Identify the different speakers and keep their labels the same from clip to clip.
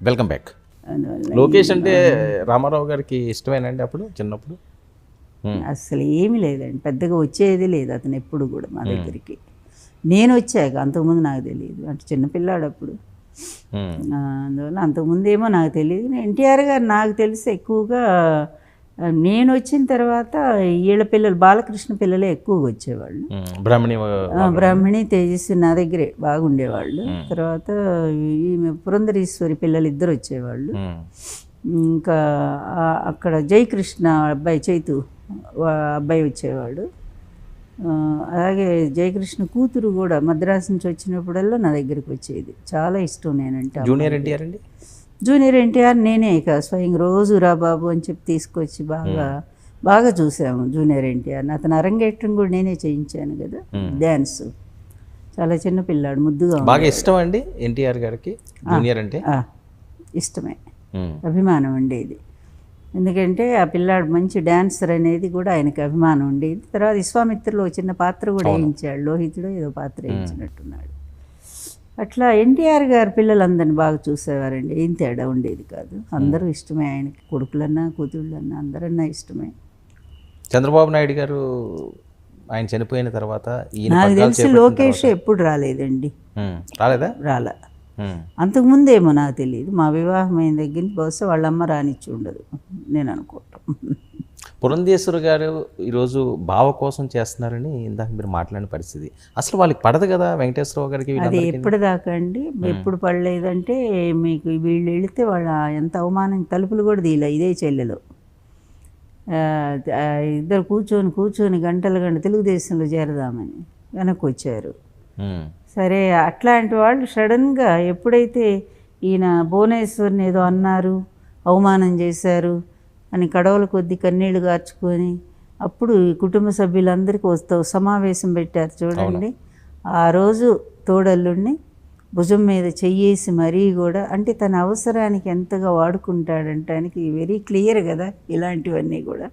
Speaker 1: Welcome back.
Speaker 2: అందువల్ల
Speaker 1: లోకేష్ అంటే రామారావు గారికి ఇష్టమేనండి అప్పుడు చిన్నప్పుడు?
Speaker 2: అసలు ఏమీ లేదండి, పెద్దగా వచ్చేది లేదు అతను ఎప్పుడు కూడా మా దగ్గరికి. నేను వచ్చాక, అంతకుముందు నాకు తెలియదు, అంటే చిన్నపిల్లాడు అప్పుడు. అందువల్ల అంతకుముందు ఏమో నాకు తెలియదు. ఎన్టీఆర్ గారు నాకు తెలిసి ఎక్కువగా నేను వచ్చిన తర్వాత వీళ్ళ పిల్లలు బాలకృష్ణ పిల్లలే ఎక్కువగా వచ్చేవాళ్ళు. బ్రాహ్మణి తేజస్వి నా దగ్గరే బాగుండేవాళ్ళు. తర్వాత ఈమె పురంధరీశ్వరి పిల్లలు ఇద్దరు వచ్చేవాళ్ళు. ఇంకా అక్కడ జయకృష్ణ అబ్బాయి చైతు అబ్బాయి వచ్చేవాడు. అలాగే జయకృష్ణ కూతురు కూడా మద్రాసు నుంచి వచ్చినప్పుడల్లా నా దగ్గరికి వచ్చేది. చాలా ఇష్టం నేనంటే.
Speaker 1: జూనియర్ ఎన్టీఆర్ అండి?
Speaker 2: జూనియర్ ఎన్టీఆర్ నేనే ఇక స్వయం రోజు రా బాబు అని చెప్పి తీసుకొచ్చి బాగా చూసాము జూనియర్ ఎన్టీఆర్ని. అతను అరంగేట్రం కూడా నేనే చేయించాను కదా, డ్యాన్స్. చాలా చిన్న పిల్లాడు, ముద్దుగా.
Speaker 1: బాగా ఇష్టం అండి ఎన్టీఆర్ గారికి జూనియర్ అంటే?
Speaker 2: ఇష్టమే, అభిమానం ఉండేది. ఎందుకంటే ఆ పిల్లాడు మంచి డాన్సర్ అనేది కూడా ఆయనకి అభిమానం ఉండేది. తర్వాత విశ్వామిత్రలో చిన్న పాత్ర కూడా వేయించాడు, లోహితుడు ఏదో పాత్ర వేయించినట్టున్నాడు. అట్లా ఎన్టీఆర్ గారు పిల్లలందరినీ బాగా చూసేవారండి, ఏం తేడా ఉండేది కాదు. అందరూ ఇష్టమే ఆయనకి, కొడుకులన్నా కూతుళ్ళన్నా అందరన్నా ఇష్టమే.
Speaker 1: చంద్రబాబు నాయుడు గారు ఆయన చనిపోయిన తర్వాత
Speaker 2: నాకు తెలిసి లోకేష్ ఎప్పుడు రాలేదండి.
Speaker 1: రాలేదా?
Speaker 2: రాలా. అంతకుముందేమో నాకు తెలియదు, మా వివాహం అయిన దగ్గర నుంచి బహుశా వాళ్ళమ్మ రానిచ్చి ఉండదు నేను అనుకుంటాం.
Speaker 1: పురంధేశ్వరి గారు ఈరోజు బావ కోసం చేస్తున్నారని ఇందాక మీరు మాట్లాడిన పరిస్థితి, అసలు వాళ్ళకి పడదు కదా వెంకటేశ్వరరావు గారికి?
Speaker 2: అది ఎప్పటిదాకా అండి, ఎప్పుడు పడలేదంటే మీకు వీళ్ళు వెళితే వాళ్ళ ఎంత అవమానం, తలుపులు కూడా తీయలే ఇదే చెల్లెలో. ఇద్దరు కూర్చొని గంటల తెలుగుదేశంలో చేరదామని వెనక్కి వచ్చారు. సరే, అట్లాంటి వాళ్ళు సడన్గా ఎప్పుడైతే ఈయన భువనేశ్వర్ని ఏదో అన్నారు, అవమానం చేశారు అని కడవల కొద్ది కన్నీళ్లు గార్చుకొని అప్పుడు ఈ కుటుంబ సభ్యులందరికీ సమావేశం పెట్టారు చూడండి. ఆ రోజు తోడల్లుడిని భుజం మీద చెయ్యేసి మరీ కూడా, అంటే తన అవసరానికి ఎంతగా వాడుకుంటాడంటానికి వెరీ క్లియర్ కదా ఇలాంటివన్నీ కూడా.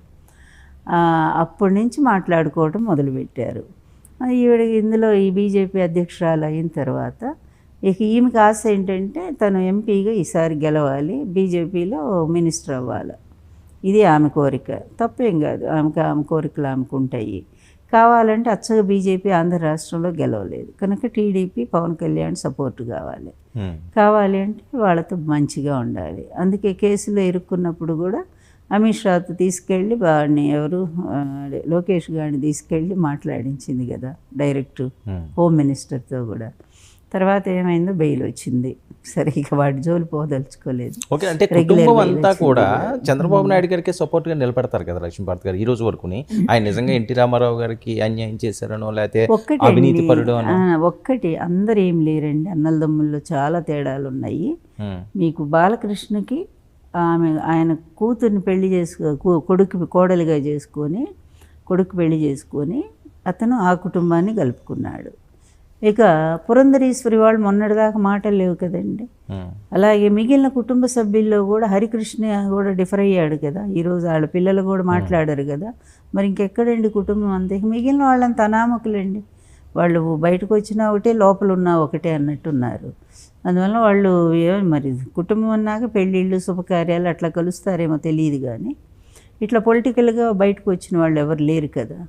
Speaker 2: అప్పటి నుంచి మాట్లాడుకోవడం మొదలుపెట్టారు. ఈవిడ ఇందులో ఈ బీజేపీ అధ్యక్షురాలు అయిన తర్వాత ఇక ఈమెకి ఆశ ఏంటంటే తను ఎంపీగా ఈసారి గెలవాలి, బీజేపీలో మినిస్టర్ అవ్వాలి. ఇది ఆమె కోరిక. తప్పేం కాదు, ఆమె కోరికలు ఆమెకు ఉంటాయి. కావాలంటే అచ్చగా బీజేపీ ఆంధ్ర రాష్ట్రంలో గెలవలేదు కనుక టీడీపీ పవన్ కళ్యాణ్ సపోర్ట్ కావాలి అంటే వాళ్ళతో మంచిగా ఉండాలి. అందుకే కేసులో ఇరుక్కున్నప్పుడు కూడా అమిత్ షాతో తీసుకెళ్ళి వాడిని లోకేష్ గారిని తీసుకెళ్ళి మాట్లాడించింది కదా డైరెక్ట్, హోమ్ మినిస్టర్తో కూడా. తర్వాత ఏమైందో బెయిల్ వచ్చింది. సరే, ఇక వాడి జోలు పోదలుచుకోలేదు.
Speaker 1: ఓకే, అంటే కుటుంబం అంతా కూడా చంద్రబాబు నాయుడు గారికి సపోర్ట్గా నిలబెడతారు కదా లక్ష్మీపార్వతి గారు ఈ రోజు వరకుని. ఆయన నిజంగా ఎన్టీ రామారావు గారికి అన్యాయం చేశారనో లేకపోతే అవినీతి పరుడు అనో?
Speaker 2: ఒక్కటి, అందరు ఏం లేరండి, అన్నలదమ్ముల్లో చాలా తేడాలు ఉన్నాయి. మీకు బాలకృష్ణకి ఆయన కూతుర్ని పెళ్లి కోడలిగా చేసుకొని కొడుకు పెళ్లి చేసుకొని అతను ఆ కుటుంబాన్ని కలుపుకున్నాడు. ఇక పురంధరీశ్వరి వాళ్ళు మొన్నటిదాకా మాటలు లేవు కదండి. అలాగే మిగిలిన కుటుంబ సభ్యుల్లో కూడా హరికృష్ణ కూడా డిఫర్ అయ్యాడు కదా. ఈరోజు వాళ్ళ పిల్లలు కూడా మాట్లాడారు కదా. మరి ఇంకెక్కడండి కుటుంబం అంతే. మిగిలిన వాళ్ళంతా అనామకులండి. వాళ్ళు బయటకు వచ్చినా ఒకటే, లోపల ఉన్నా ఒకటే అన్నట్టున్నారు. అందువల్ల వాళ్ళు మరి కుటుంబం అన్నాక పెళ్ళిళ్ళు శుభకార్యాలు అట్లా కలుస్తారేమో తెలియదు, కానీ ఇట్లా పొలిటికల్గా బయటకు వచ్చిన వాళ్ళు ఎవరు లేరు కదా.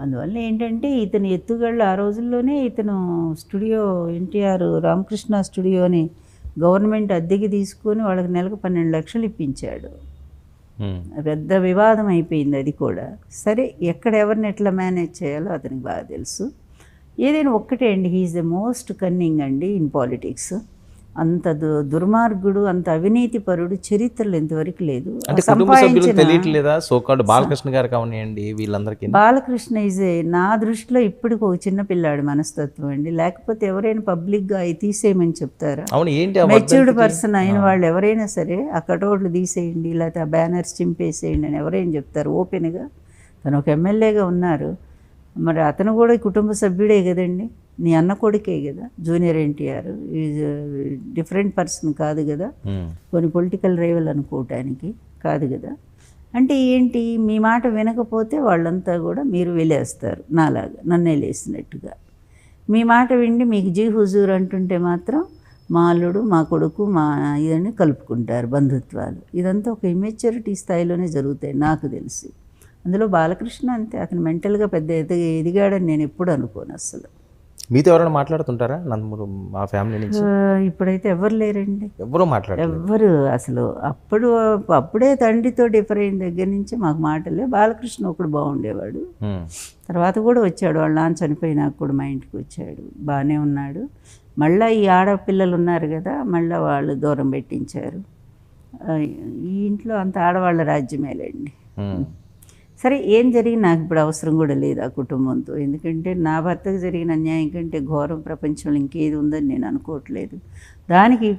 Speaker 2: అందువల్ల ఏంటంటే ఇతను ఎత్తుగళ్ళు ఆ రోజుల్లోనే ఇతను స్టూడియో ఎన్టీఆర్ రామకృష్ణ స్టూడియోని గవర్నమెంట్ అద్దెకి తీసుకొని వాళ్ళకి నెలకు 12 లక్షలు ఇప్పించాడు. పెద్ద వివాదం అయిపోయింది అది కూడా. సరే, ఎక్కడ ఎవరిని ఎట్లా మేనేజ్ చేయాలో అతనికి బాగా తెలుసు. ఏదైనా ఒక్కటే అండి, హీఈస్ ద మోస్ట్ కన్నింగ్ అండి ఇన్ పాలిటిక్స్. అంత దుర్మార్గుడు, అంత అవినీతి పరుడు చరిత్రలో ఇంతవరకు లేదు.
Speaker 1: బాలకృష్ణ గారు కావనియండి, వీళ్ళందరికీ
Speaker 2: బాలకృష్ణ నా దృష్టిలో ఇప్పటికి ఒక చిన్నపిల్లాడు మనస్తత్వం అండి. లేకపోతే ఎవరైనా పబ్లిక్గా అవి తీసేయమని చెప్తారా? మెచ్యూర్డ్ పర్సన్ అయిన వాళ్ళు ఎవరైనా సరే ఆ కటౌట్లు తీసేయండి, లేకపోతే ఆ బ్యానర్స్ చింపేసేయండి అని ఎవరైనా చెప్తారు ఓపెన్గా. తను ఒక ఎమ్మెల్యేగా ఉన్నారు, మరి అతను కూడా కుటుంబ సభ్యుడే కదండి, నీ అన్న కొడుకే కదా junior NTR. Is different person కాదు కదా, కొన్ని పొలిటికల్ రైవల్ అనుకోవటానికి కాదు కదా. అంటే ఏంటి, మీ మాట వినకపోతే వాళ్ళంతా కూడా మీరు వెలేస్తారు, నాలాగా నన్నే లేసినట్టుగా. మీ మాట విండి మీకు జీ హుజూర్ అంటుంటే మాత్రం మా అల్లుడు మా కొడుకు మా ఇదని కలుపుకుంటారు బంధుత్వాలు. ఇదంతా ఒక ఇమ్మెచ్యూరిటీ స్థాయిలోనే జరుగుతాయి నాకు తెలిసి. అందులో బాలకృష్ణ అంతే, అతను మెంటల్గా పెద్ద ఎదిగాడని నేను ఎప్పుడు అనుకోను అసలు.
Speaker 1: మీతో ఎవరైనా మాట్లాడుతుంటారా నందమూరి మా ఫ్యామిలీ నుంచి?
Speaker 2: ఇప్పుడైతే ఎవరు లేరండి,
Speaker 1: ఎవరూ మాట్లాడలేదు.
Speaker 2: ఎవ్వరు అసలు. అప్పుడే తండ్రితో డిఫర్ అయిన దగ్గర నుంచి మాకు మాటలే. బాలకృష్ణ ఒకడు బాగుండేవాడు, తర్వాత కూడా వచ్చాడు, వాళ్ళ నాన్న చనిపోయినాక కూడా మా ఇంటికి వచ్చాడు, బాగానే ఉన్నాడు. మళ్ళీ ఈ ఆడపిల్లలు ఉన్నారు కదా, మళ్ళీ వాళ్ళు దూరం పెట్టించారు. ఈ ఇంట్లో అంత ఆడవాళ్ళ రాజ్యమేలేండి. సరే, ఏం జరిగింది నాకు ఇప్పుడు అవసరం కూడా లేదు ఆ కుటుంబంతో. ఎందుకంటే నా భర్తకు జరిగిన అన్యాయం కంటే ఘోరం ప్రపంచంలో ఇంకేది ఉందని నేను అనుకోవట్లేదు. దానికి